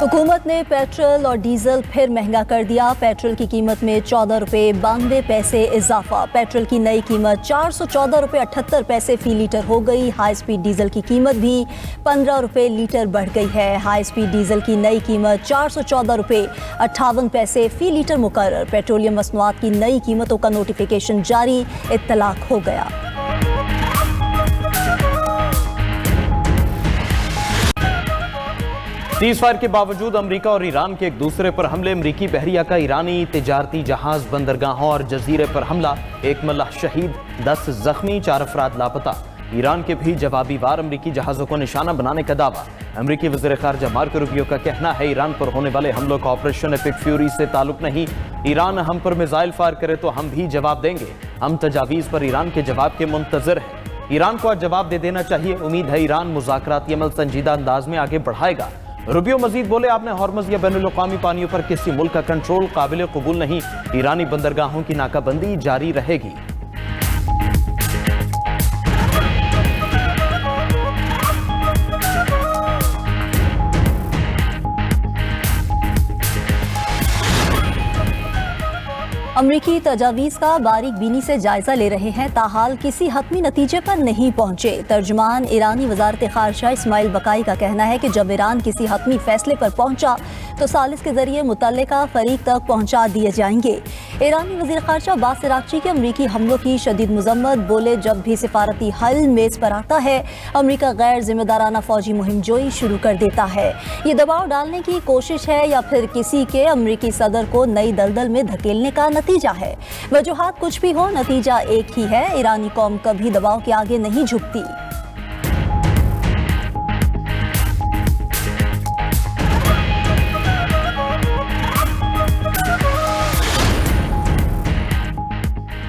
हुकूमत ने पेट्रोल और डीजल फिर महंगा कर दिया। पेट्रोल की कीमत में 14 रुपये 92 पैसे इजाफा। पेट्रोल की नई कीमत 414 रुपये 78 पैसे फी लीटर हो गई। हाई स्पीड डीजल की कीमत भी 15 रुपये लीटर बढ़ गई है। हाई स्पीड डीजल की नई कीमत 414 रुपये 58 पैसे फी लीटर मुकर्रर। पेट्रोलियम मसनूआत की नई कीमतों का नोटिफिकेशन जारी, इत्तलाक हो गया। सीज़फायर के बावजूद अमेरिका और ईरान के एक दूसरे पर हमले। अमेरिकी बहरिया का ईरानी तिजारती जहाज बंदरगाहों और जजीरे पर हमला। 1 मल्लाह शहीद, 10 जख्मी, 4 अफराद लापता। ईरान के भी जवाबी वार अमेरिकी जहाजों को निशाना बनाने का दावा। अमेरिकी वज़ीर ख़ारजा मार्को रूबियो का कहना है ईरान पर होने वाले हमलों का ऑपरेशन एपिक फ्यूरी से ताल्लुक नहीं। ईरान हम पर मिसाइल फायर करे तो हम भी जवाब देंगे। हम तजावीज़ पर ईरान के जवाब के मुंतज़िर हैं। ईरान को आज जवाब दे देना चाहिए। उम्मीद है ईरान मुज़ाकराती अमल संजीदा अंदाज में आगे बढ़ाएगा। रूबियो मजीद बोले, आपने हॉर्मज़ या बैनुल-अक़वामी पानियों पर किसी मुल्क का कंट्रोल काबिल कबूल नहीं। ईरानी बंदरगाहों की नाकाबंदी जारी रहेगी। अमरीकी तजावीज़ का बारीक बीनी से जायजा ले रहे हैं, ताहाल किसी हतमी नतीजे पर नहीं पहुंचे। तर्जुमान ईरानी वज़ारत ख़ारजा इस्माइल बकाई का कहना है कि जब ईरान किसी हतमी फैसले पर पहुंचा तो सालिस के जरिए मुतल्लिका फरीक तक पहुंचा दिए जाएंगे। ईरानी वज़ीर ख़ारजा अब्बास अराग़ची के अमरीकी हमलों की शदीद मज़म्मत। बोले, जब भी सिफारती हल मेज़ पर आता है अमरीका गैर जिम्मेदाराना फ़ौजी मुहिम जोई शुरू कर देता है। ये दबाव डालने की कोशिश है या फिर किसी के अमरीकी सदर को नई दलदल में धकेलने का नतीजा है। वजूहात कुछ भी हो, नतीजा एक ही है। ईरानी कौम कभी दबाव के आगे नहीं झुकती।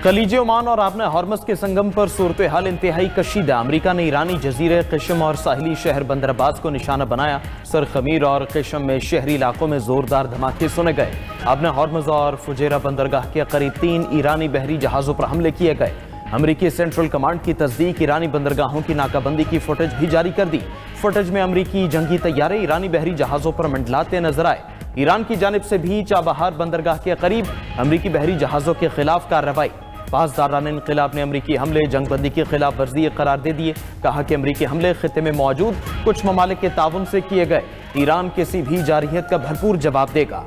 खलीज ओमान और आपने हॉर्मज़ के संगम पर सूरत हाल इंतहाई कशीदा। अमरीका ने ईरानी जजीरे क़िश्म और साहिली शहर बंदर अब्बास को निशाना बनाया। सर खमीर और क़िश्म में शहरी इलाकों में जोरदार धमाके सुने गए। आपने हॉर्मज़ और फुजेरा बंदरगाह के करीब 3 ईरानी बहरी जहाज़ों पर हमले किए गए। अमरीकी सेंट्रल कमांड की तस्दीक, ईरानी बंदरगाहों की नाकाबंदी की फुटेज भी जारी कर दी। फुटेज में अमरीकी जंगी तैयारे ईरानी बहरी जहाज़ों पर मंडलाते नजर आए। ईरान की जानिब से भी चाबहार बंदरगाह के करीब अमरीकी बहरी जहाज़ों के खिलाफ कार्रवाई। पासदारान इनक़िलाब ने अमरीकी हमले जंगबंदी की खिलाफ वर्जी करार दे दिए। कहा कि अमरीकी हमले खित्ते में मौजूद कुछ ममालिक के ताउन से किए गए। ईरान किसी भी जारहियत का भरपूर जवाब देगा।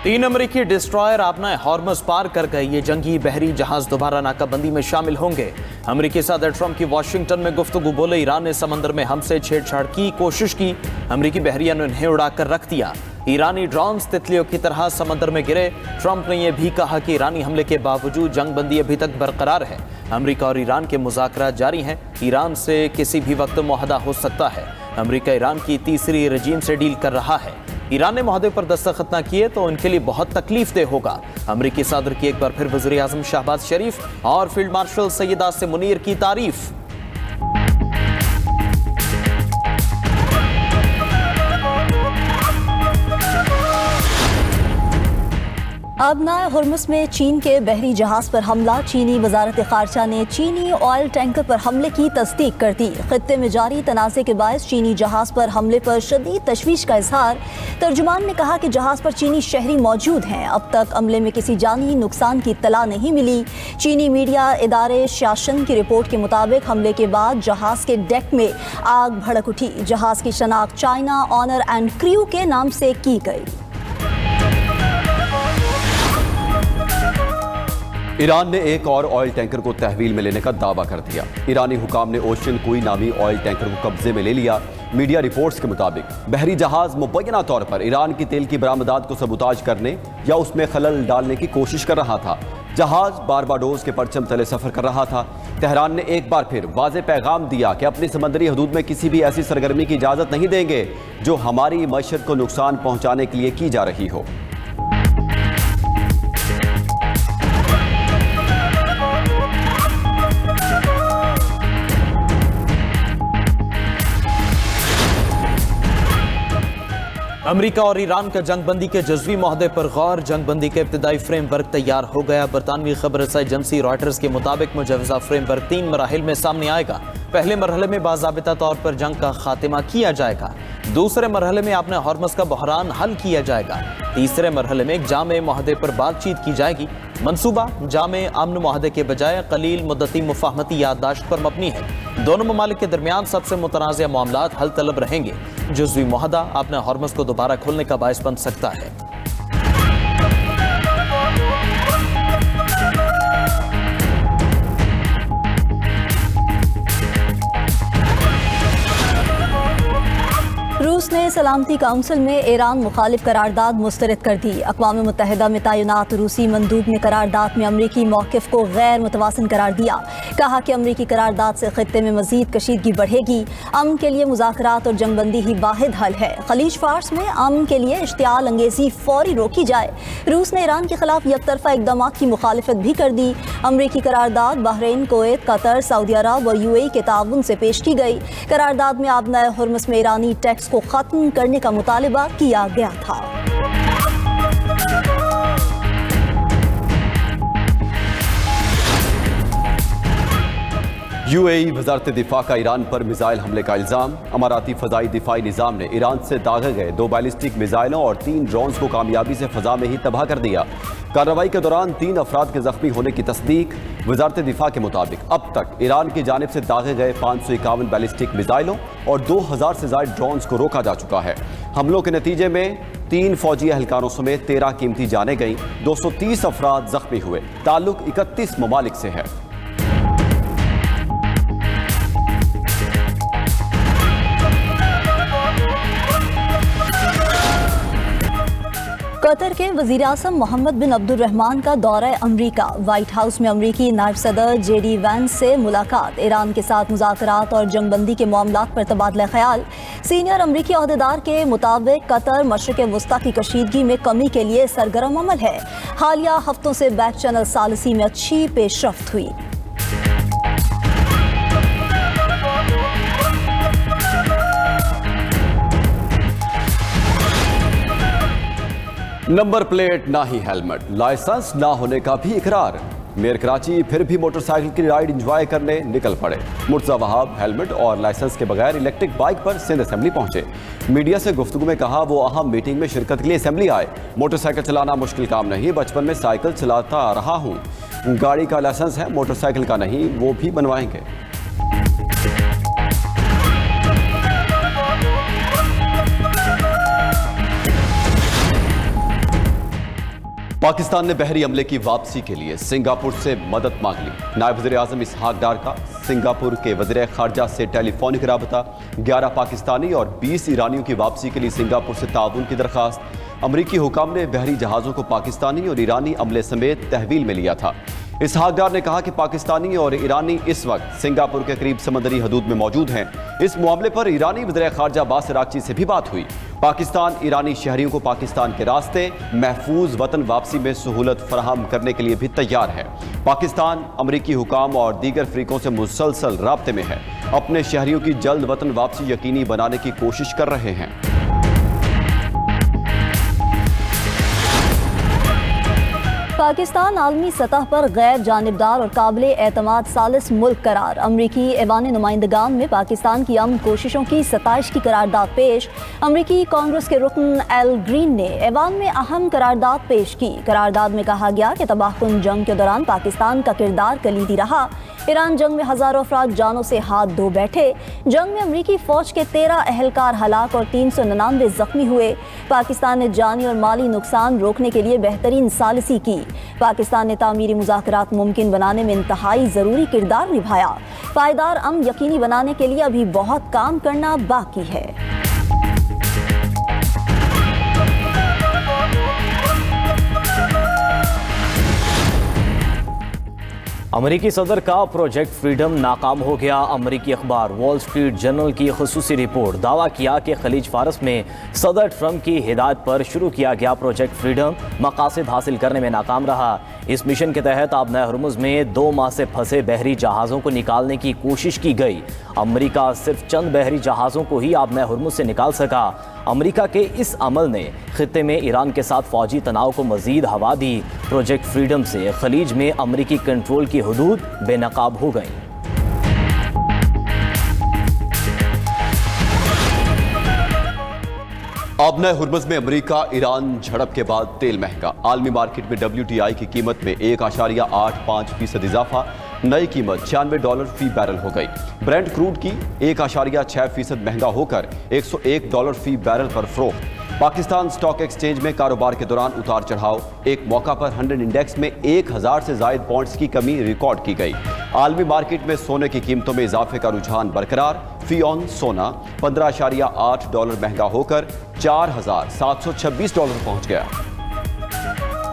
तीन अमरीकी डिस्ट्रॉयर आपना हॉर्मज़ पार कर गए। ये जंगी बहरी जहाज दोबारा नाकाबंदी में शामिल होंगे। अमरीकी सदर ट्रंप की वाशिंगटन में गुफ्तगू। बोले, ईरान ने समंदर में हमसे छेड़छाड़ की कोशिश की, अमरीकी बहरिया ने उन्हें उड़ाकर रख दिया। ईरानी ड्रोन्स तितलियों की तरह समंदर में गिरे। ट्रंप ने यह भी कहा कि ईरानी हमले के बावजूद जंगबंदी अभी तक बरकरार है। अमरीका और ईरान के मुज़ाकरात जारी हैं। ईरान से किसी भी वक्त मुआहदा हो सकता है। अमरीका ईरान की तीसरी रजीम से डील कर रहा है। ईरान ने मुआहदे पर दस्तखत न किए तो इनके लिए बहुत तकलीफ दे होगा। अमरीकी सदर की एक बार फिर वज़ीर आज़म शहबाज शरीफ और फील्ड मार्शल सैयद आसिम मुनीर की तारीफ। आबना हुर्मुज़ में चीन के बहरी जहाज पर हमला। चीनी वज़ारत ख़ारजा ने चीनी ऑयल टैंकर पर हमले की तस्दीक कर दी। खित्ते में जारी तनाज़े के बायस चीनी जहाज पर हमले पर शदीद तशवीश का इजहार। तर्जुमान ने कहा कि जहाज पर चीनी शहरी मौजूद हैं। अब तक हमले में किसी जानी नुकसान की इत्तला नहीं मिली। चीनी मीडिया इदारे शासन की रिपोर्ट के मुताबिक हमले के बाद जहाज के डेक में आग भड़क उठी। जहाज की शनाख्त चाइना ऑनर एंड क्रू के नाम से की गई। ईरान ने एक और ऑयल टैंकर को तहवील में लेने का दावा कर दिया। ईरानी हुकाम ने ओशन कोई नामी ऑयल टैंकर को कब्जे में ले लिया। मीडिया रिपोर्ट्स के मुताबिक बहरी जहाज मुबैना तौर पर ईरान की तेल की बरामदात को सबूताज करने या उसमें खलल डालने की कोशिश कर रहा था। जहाज बारबाडोस के परचम तले सफर कर रहा था। तेहरान ने एक बार फिर वाज़ेह पैगाम दिया कि अपनी समंदरी हदूद में किसी भी ऐसी सरगर्मी की इजाज़त नहीं देंगे जो हमारी मईशत को नुकसान पहुँचाने के लिए की जा रही हो। अमेरिका और ईरान का जंगबंदी के जज़वी मुआहदे पर गौर। जंगबंदी के इब्तिदाई फ्रेमवर्क तैयार हो गया। बरतानवी खबर रसाई एजेंसी रॉयटर्स के मुताबिक मुजवजा फ्रेमवर्क 3 मराहिल में सामने आएगा। पहले मरहले में बाज़ाबिता तौर पर जंग का खात्मा किया जाएगा। दूसरे मरहले में आपने हॉर्मस का बहरान हल किया जाएगा। तीसरे मरहले में एक जामे मुआहदे पर बातचीत की जाएगी। मंसूबा जामे अमन मुआहदे के बजाय कलील मुद्दती मुफाहमती याददाश्त पर मबनी है। दोनों ममालिक के दरमियान सबसे मुतनाज़ मामलात हल तलब रहेंगे। जुज़वी मुआहदा अपने हॉर्मस को दोबारा खोलने का बायस बन सकता है। रूस ने सलामती काउंसिल में ईरान मुखालिफ करारदाद मुस्तरद कर दी। अक़वाम मुत्तहिदा में तैनात रूसी मंदूब ने करारदाद में अमरीकी मौक़िफ़ को गैर मुतवाज़िन करार दिया। कहा कि अमरीकी करारदाद से ख़ित्ते में मज़ीद कशीदगी बढ़ेगी। अमन के लिए मुज़ाकरात और जंगबंदी ही वाहिद हल है। खलीज फार्स में अमन के लिए इश्तियाल अंगेज़ी फौरी रोकी जाए। रूस ने ईरान के खिलाफ यकतरफा इक़दामात की मुखालिफत भी कर दी। अमरीकी करारदाद बहरीन, कुवैत, कतर, सऊदी अरब व UAE के ताउन से पेश की गई। करारदाद में आबनाए हुर्मुज़ में ईरानी टैक्स को खत्म करने का मुतालिबा किया गया था। UAE वजारत दिफा का ईरान पर मिसाइल हमले का इल्जाम। अमाराती फ़ज़ाई दिफाई निज़ाम ने ईरान से दागे गए 2 बैलिस्टिक मिसाइलों और 3 ड्रोन्स को कामयाबी से फ़ज़ा में ही तबाह कर दिया। कार्रवाई के दौरान 3 अफराद के ज़ख्मी होने की तस्दीक। वजारत दिफा के मुताबिक अब तक ईरान की जानिब से दागे गए 551 बैलिस्टिक मिसाइलों और 2000 से ज़ायद ड्रोन्स को रोका जा चुका है। हमलों के नतीजे में 3 फौजी एहलकारों समेत 13 कीमती जानें गईं। 230 अफराद ज़ख्मी हुए। ताल्लुक 31 ममालिक से है। कतर के वज़ीर आज़म मोहम्मद बिन अब्दुर्रहमान का दौरा अमरीका। वाइट हाउस में अमरीकी नायब सदर JD वैंस से मुलाकात। ईरान के साथ मुज़ाकरात और जंगबंदी के मामलात पर तबादला ख्याल। सीनियर अमरीकी अहदेदार के मुताबिक कतर मशरिक़ वस्ता की कशीदगी में कमी के लिए सरगर्म अमल है। हालिया हफ्तों से बैक चैनल सालसी में अच्छी पेशरफ्त हुई। नंबर प्लेट ना ही हेलमेट, लाइसेंस ना होने का भी इकरार। मेयर कराची फिर भी मोटरसाइकिल की राइड एंजॉय करने निकल पड़े। मुर्तज़ा वहाब हेलमेट और लाइसेंस के बगैर इलेक्ट्रिक बाइक पर सिंध असेंबली पहुंचे। मीडिया से गुफ्तगू में कहा वो अहम मीटिंग में शिरकत के लिए असेंबली आए। मोटरसाइकिल चलाना मुश्किल काम नहीं, बचपन में साइकिल चलाता रहा हूँ। गाड़ी का लाइसेंस है, मोटरसाइकिल का नहीं, वो भी बनवाएंगे। पाकिस्तान ने बहरी अमले की वापसी के लिए सिंगापुर से मदद मांग ली। नायब वज़ीर आज़म इसहाक डार का सिंगापुर के वज़ीर ख़ारजा से टेलीफोनिक राबता। 11 पाकिस्तानी और 20 ईरानियों की वापसी के लिए सिंगापुर से ताउन की दरख्वास्त। अमरीकी हुकाम ने बहरी जहाज़ों को पाकिस्तानी और ईरानी अमले समेत तहवील में लिया था। इसहाक डार ने कहा कि पाकिस्तानी और ईरानी इस वक्त सिंगापुर के करीब समंदरी हदूद में मौजूद हैं। इस मामले पर ईरानी वज़ीर ख़ारजा अब्बास अराग़ची से भी बात हुई। पाकिस्तान ईरानी शहरियों को पाकिस्तान के रास्ते महफूज वतन वापसी में सहूलत फराहम करने के लिए भी तैयार है। पाकिस्तान अमरीकी हुकाम और दीगर फ़रीकों से मुसलसल राब्ते में है। अपने शहरियों की जल्द वतन वापसी यकीनी बनाने की कोशिश कर रहे हैं। पाकिस्तान आलमी सतह पर गैर जानिबदार और काबिल एतमाद सालिस मुल्क करार। अमरीकी ऐवान नुमाइंदगान में पाकिस्तान की अमन कोशिशों की सताइश की करारदाद पेश। अमरीकी कांग्रेस के रुकन एल ग्रीन ने ऐवान में अहम करारदाद पेश की। करारदाद में कहा गया कि तबाहकुन जंग के दौरान पाकिस्तान का किरदार कलीदी रहा। ईरान जंग में हज़ारों अफराद जानों से हाथ धो बैठे। जंग में अमरीकी फ़ौज के 13 एहलकार हलाक और 399 जख्मी हुए। पाकिस्तान ने जानी और माली नुकसान रोकने के लिए बेहतरीन सालिसी की। पाकिस्तान ने तामीरी मुज़ाकरात मुमकिन बनाने में इंतहाई ज़रूरी किरदार निभाया। पायदार अमन यकीनी बनाने के लिए अभी बहुत काम करना बाकी है। अमेरिकी सदर का प्रोजेक्ट फ्रीडम नाकाम हो गया। अमेरिकी अखबार वॉल स्ट्रीट जर्नल की खुसूसी रिपोर्ट। दावा किया कि खलीज फारस में सदर ट्रंप की हिदायत पर शुरू किया गया प्रोजेक्ट फ्रीडम मकासद हासिल करने में नाकाम रहा। इस मिशन के तहत आबना हरमुज में 2 माह से फंसे बहरी जहाज़ों को निकालने की कोशिश की गई। अमेरिका सिर्फ चंद बहरी जहाज़ों को ही आबना हरमुज से निकाल सका। अमेरिका के इस अमल ने खित्ते में ईरान के साथ फौजी तनाव को मजीद हवा दी। प्रोजेक्ट फ्रीडम से खलीज में अमेरिकी कंट्रोल की हदूद बेनकाब हो गई। आबना हरमुज में अमेरिका ईरान झड़प के बाद तेल महंगा। आलमी मार्केट में WTI की कीमत में 1.85% इजाफा, नई कीमत $96 फी बैरल हो गई। ब्रेंट क्रूड की 1.6% महंगा होकर $101 फी बैरल पर फरोख्त। पाकिस्तान स्टॉक एक्सचेंज में कारोबार के दौरान उतार चढ़ाव। एक मौका पर 100 इंडेक्स में 1000 से ज्यादा पॉइंट्स की कमी रिकॉर्ड की गई। आलमी मार्केट में सोने की कीमतों में इजाफे का रुझान बरकरार। फी ऑन सोना $15.8 महंगा होकर $4726 पहुंच गया।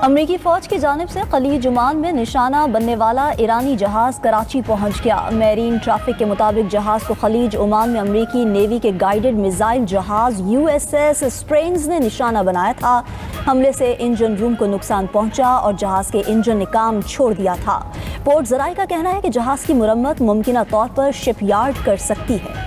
अमरीकी फौज की जानिब से खलीज ओमान में निशाना बनने वाला ईरानी जहाज कराची पहुंच गया। मैरीन ट्रैफिक के मुताबिक जहाज को खलीज ओमान में अमरीकी नेवी के गाइडेड मिसाइल जहाज USS स्प्रेन्स ने निशाना बनाया था। हमले से इंजन रूम को नुकसान पहुंचा और जहाज के इंजन ने काम छोड़ दिया था। पोर्ट ज़राए का कहना है कि जहाज की मुरम्मत मुमकिना तौर पर शिपयार्ड कर सकती है।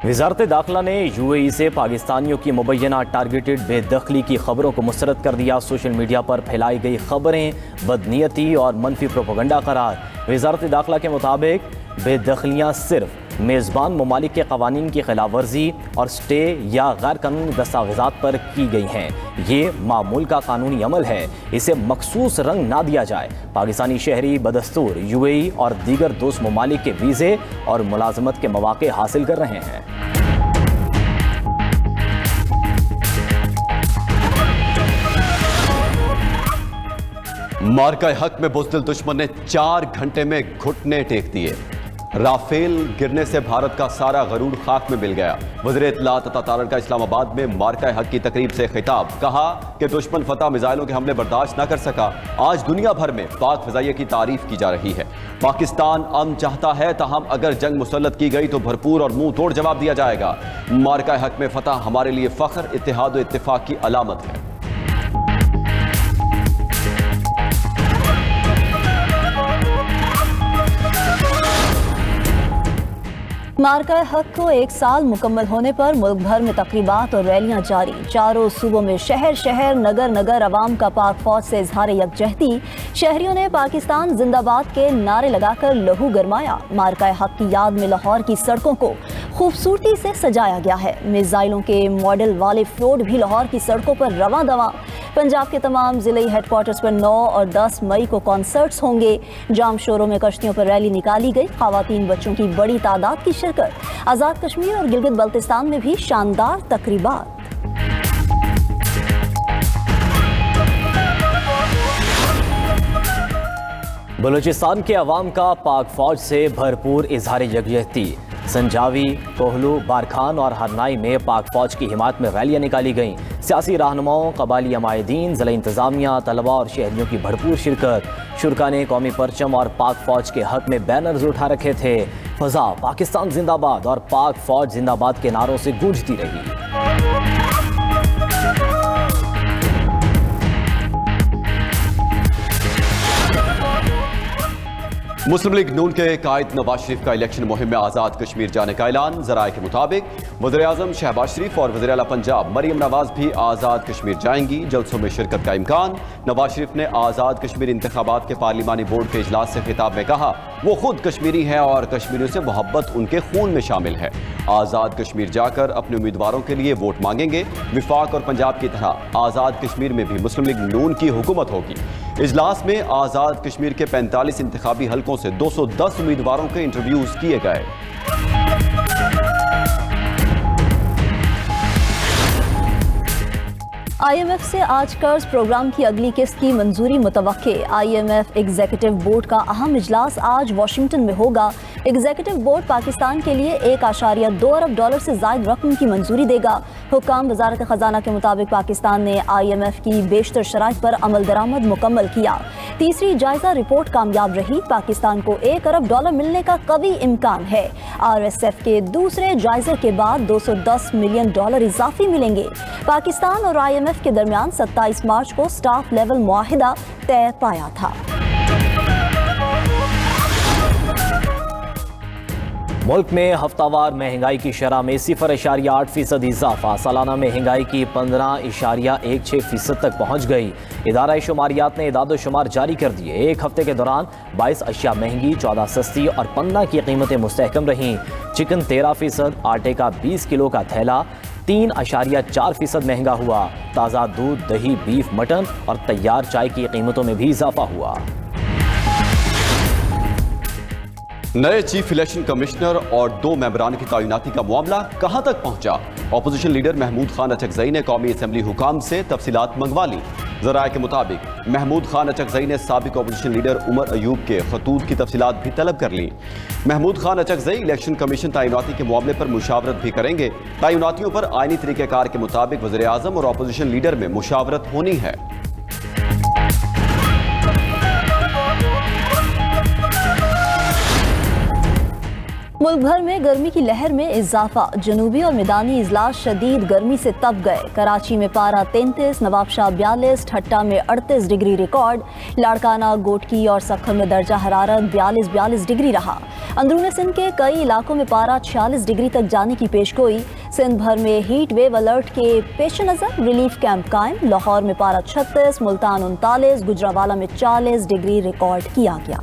वज़ारत दाखिला ने UAE से पाकिस्तानियों की मुबैना टारगेटेड बेदखली की खबरों को मुस्तरद कर दिया। सोशल मीडिया पर फैलाई गई खबरें बदनीयती और मनफी प्रोपेगेंडा करार। वज़ारत दाखिला के मुताबिक बेदखलियाँ सिर्फ मेज़बान ममालिक के कवानीन की खिलाफ वर्जी और स्टे या गैर कानूनी दस्तावेज़ात पर की गई हैं। ये मामूल का कानूनी अमल है, इसे मखसूस रंग ना दिया जाए। पाकिस्तानी शहरी बदस्तूर UAE और दीगर दोस्त ममालिक के वीज़े और मुलाजमत के मौके हासिल कर रहे हैं। मार्का हक में बुज़दिल दुश्मन ने 4 घंटे में घुटने टेक दिए। राफेल गिरने से भारत का सारा गरूर खाक में मिल गया। वज़ीर इत्तलात अता तारड़ का इस्लामाबाद में मार्का हक की तकरीब से खिताब। कहा कि दुश्मन फतह मिसाइलों के हमले बर्दाश्त न कर सका। आज दुनिया भर में पाक फ़िज़ाइया की तारीफ की जा रही है। पाकिस्तान अमन चाहता है, ताहम अगर जंग मुसल्लत की गई तो भरपूर और मुंह तोड़ जवाब दिया जाएगा। मार्का हक में फतह हमारे लिए फ़ख्र, इत्तेहाद और इत्तेफाक की अलामत है। मार्का हक को 1 साल मुकम्मल होने पर मुल्क भर में तकरीबात और रैलियां जारी। चारों सूबों में शहर शहर नगर नगर अवाम का पाक फौज से इजहार यकजहती। शहरियों ने पाकिस्तान जिंदाबाद के नारे लगाकर लहू गरमाया। मार्का हक की याद में लाहौर की सड़कों को खूबसूरती से सजाया गया है। मिसाइलों के मॉडल वाले फ्लोट भी लाहौर की सड़कों पर रवां दवां। पंजाब के तमाम जिले हेडक्वार्टर्स पर 9 और 10 मई को कॉन्सर्ट्स होंगे। जाम शोरों में कश्तियों पर रैली निकाली गई। खवातीन बच्चों की बड़ी तादाद की शिरकत। आज़ाद कश्मीर और गिलगित बल्तिस्तान में भी शानदार तकरीबात। बलूचिस्तान के अवाम का पाक फौज से भरपूर इजहार यकजहती। संजावी, कोहलू, बारखान और हरनाई में पाक फौज की हिमायत में रैलियां निकाली गईं। सियासी रहनुमाओं, कबाली अमायदीन, ज़िला इंतज़ामिया, तलबा और शहरियों की भरपूर शिरकत। शुरका ने कौमी परचम और पाक फौज के हक में बैनर्स उठा रखे थे। फ़ज़ा पाकिस्तान जिंदाबाद और पाक फौज जिंदाबाद के नारों से गूंजती रही। मुस्लिम लीग नून के कायद नवाज शरीफ का इलेक्शन मुहिम में आज़ाद कश्मीर जाने का ऐलान। ज़राए के मुताबिक वज़ीर आज़म शहबाज शरीफ और वज़ीर आला पंजाब मरियम नवाज भी आज़ाद कश्मीर जाएंगी। जलसों में शिरकत का इम्कान। नवाज शरीफ ने आज़ाद कश्मीर इंतखाबात के पार्लिमानी बोर्ड के इजलास से खिताब में कहा, वो खुद कश्मीरी हैं और कश्मीरियों से मोहब्बत उनके खून में शामिल है। आज़ाद कश्मीर जाकर अपने उम्मीदवारों के लिए वोट मांगेंगे। विफाक और पंजाब की तरह आज़ाद कश्मीर में भी मुस्लिम लीग नून की हुकूमत होगी। इजलास में आज़ाद कश्मीर के 45 इंतखाबी हलकों से 210 उम्मीदवारों के इंटरव्यूज किए गए। IMF से आज कर्ज प्रोग्राम की अगली किस्त की मंजूरी मुतवक्के। IMF एग्जीक्यूटिव बोर्ड का अहम इजलास आज वाशिंगटन में होगा। एग्जीक्यूटिव बोर्ड पाकिस्तान के लिए $1.2 अरब से ज़ायद रकम की मंजूरी देगा। हुक्काम वजारत खजाना के मुताबिक पाकिस्तान ने IMF की बेशतर शराइत पर अमल दरामद मुकम्मल किया। तीसरी जायजा रिपोर्ट कामयाब रही। पाकिस्तान को $1 अरब मिलने का कभी इम्कान है। RSF के दूसरे जायजे के बाद $210 मिलियन इजाफी मिलेंगे। पाकिस्तान और IMF के दरमियान 27 मार्च को स्टाफ लेवल मुआहिदा तय पाया था। मुल्क में हफ्तावार महंगाई की शरह में 0.8% इजाफा। सालाना महंगाई की 15.16% तक पहुंच गई। इदारा शुमारियात ने इदाद-ओ-शुमार जारी कर दिए। एक हफ्ते के दौरान 22 अशिया महंगी, 14 सस्ती और 15 की कीमतें मुस्तहकम रहीं। चिकन 13%, आटे का 20 किलो का थैला 3.4% महंगा हुआ। ताज़ा दूध, दही, बीफ, मटन और तैयार चाय की कीमतों में भी इजाफा हुआ। नए चीफ इलेक्शन कमिश्नर और 2 मेंबरान की तैनाती का मामला कहां तक पहुंचा? अपोजिशन लीडर महमूद खान अचकजई ने कौमी असम्बली हुकाम से तफसीलात मंगवा ली। ज़राए के मुताबिक महमूद खान अचकजई ने साबिक अपोजिशन लीडर उमर अयूब के खतूत की तफसीलात भी तलब कर ली। महमूद खान अचकजई इलेक्शन कमीशन तैनाती के मामले पर मुशावरत भी करेंगे। तैनातियों पर आईनी तरीक़ेकार के मुताबिक वज़ीर आज़म और अपोजिशन लीडर में मुशावरत होनी है। मुल्क भर में गर्मी की लहर में इजाफा। जनूबी और मैदानी इजलास शदीद गर्मी से तप गए। कराची में पारा 33, नवाबशाह 42, ठट्टा में 38 डिग्री रिकॉर्ड। लाड़काना, गोटकी और सखर में दर्जा हरारत 42 डिग्री रहा। अंदरूनी सिंध के कई इलाकों में पारा 46 डिग्री तक जाने की पेशगोई। सिंध भर में हीट वेव अलर्ट के पेश नज़र रिलीफ कैंप कायम। लाहौर में पारा 36, मुल्तान 39, गुजरावाला में 40 डिग्री रिकॉर्ड किया गया।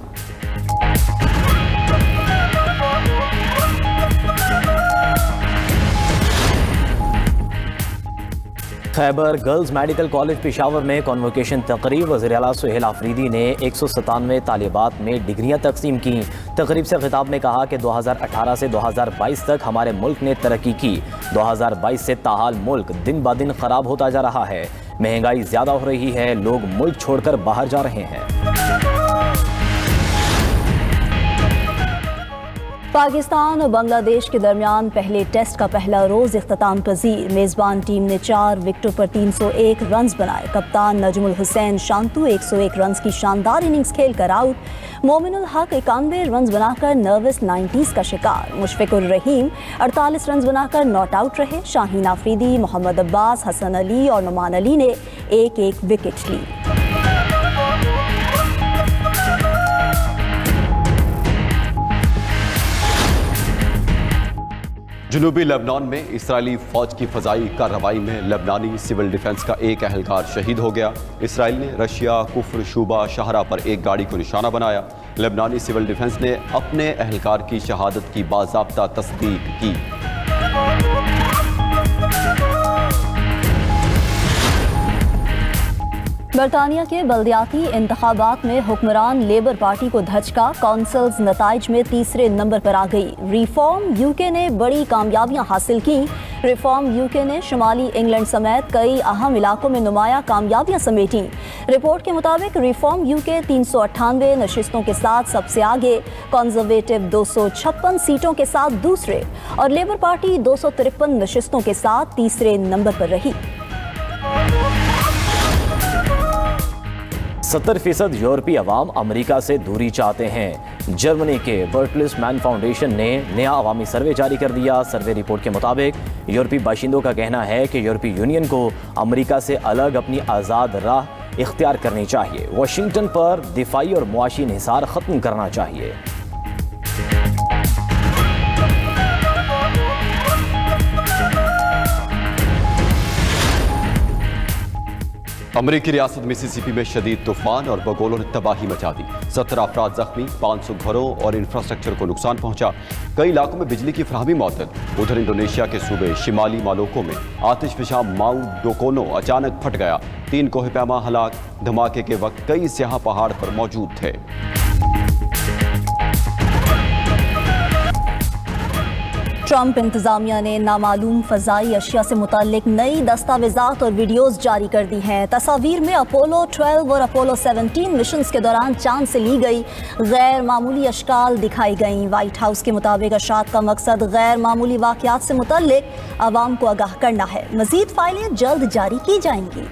Khyber girls medical college Peshawar में कॉन्वोकेशन तकरीब। वज़ीर आला सुहेल आफरीदी ने 197 तालिबात में डिग्रियां तकसीम की। तकरीब से खिताब में कहा कि 2018 से 2022 तक हमारे मुल्क ने तरक्की की। 2022 से ताहाल मुल्क दिन ब दिन खराब होता जा रहा है। महंगाई ज़्यादा हो रही है, लोग मुल्क छोड़कर बाहर जा रहे हैं। पाकिस्तान और बांग्लादेश के दरमियान पहले टेस्ट का पहला रोज इख्तिताम पजीर। मेजबान टीम ने 4 विकेटों पर 301 रन बनाए। कप्तान नजमुल हुसैन शांतु 101 रन की शानदार इनिंग्स खेलकर आउट। मोमिनुल हक 91 रन बनाकर नर्वस 90s का शिकार। मुशफिकुर रहीम 48 रन बनाकर नॉट आउट रहे। शाहीन आफरीदी, मोहम्मद अब्बास, हसन अली और नुमान अली ने एक विकेट ली। जनूबी लेबनान में इसराइली फौज की फजाई कार्रवाई में लेबनानी सिविल डिफेंस का एक अहलकार शहीद हो गया। इसराइल ने रशिया कुफ्र शूबा शाहरा पर एक गाड़ी को निशाना बनाया। लेबनानी सिविल डिफेंस ने अपने अहलकार की शहादत की बाज़ाब्ता तस्दीक की। बरतानिया के बल्दियाती इंतखाबात में हुक्मरान लेबर पार्टी को धचका। कौंसल्स नताइज में तीसरे नंबर पर आ गई। रिफॉर्म यूके ने बड़ी कामयाबियां हासिल की। रिफॉर्म यूके ने शुमाली इंग्लैंड समेत कई अहम इलाकों में नुमाया कामयाबियां समेटी। रिपोर्ट के मुताबिक रिफॉर्म यूके 398 नशिस्तों के साथ सबसे आगे, कंजर्वेटिव 256 सीटों के साथ दूसरे और लेबर पार्टी 253 नशिस्तों के साथ तीसरे नंबर पर रही। 70% यूरोपीय अवाम अमेरिका से दूरी चाहते हैं। जर्मनी के बर्टलिस्मैन फाउंडेशन ने नया अवामी सर्वे जारी कर दिया। सर्वे रिपोर्ट के मुताबिक यूरोपीय बाशिंदों का कहना है कि यूरोपीय यूनियन को अमेरिका से अलग अपनी आज़ाद राह इख्तियार करनी चाहिए। वाशिंगटन पर दिफाई और मुआशी इन्हिसार ख़त्म करना चाहिए। अमरीकी रियासत मिसिसिपी में शदीद तूफान और बगोलों ने तबाही मचा दी। 17 अफराद जख्मी, 500 घरों और इंफ्रास्ट्रक्चर को नुकसान पहुंचा। कई इलाकों में बिजली की फराहमी मौतद। उधर इंडोनेशिया के सूबे शिमाली मालोको में आतिशफिशा माउंट डोकोनो अचानक फट गया। 3 कोहपैमा हलाक। धमाके के वक्त कई सियाह पहाड़ पर मौजूद थे। ट्रंप इंतजामिया ने नामालूम फ़ज़ाई अशिया से मुताल्लिक नई दस्तावेज़ात और वीडियोज़ जारी कर दी हैं। तस्वीर में अपोलो 12 और अपोलो 17 मिशंस के दौरान चांद से ली गई गैर मामूली अशकाल दिखाई गईं। वाइट हाउस के मुताबिक अशात का मकसद गैर मामूली वाक़यात से मुताल्लिक आवाम को आगाह करना है। मज़ीद फाइलें जल्द जारी की जाएंगी।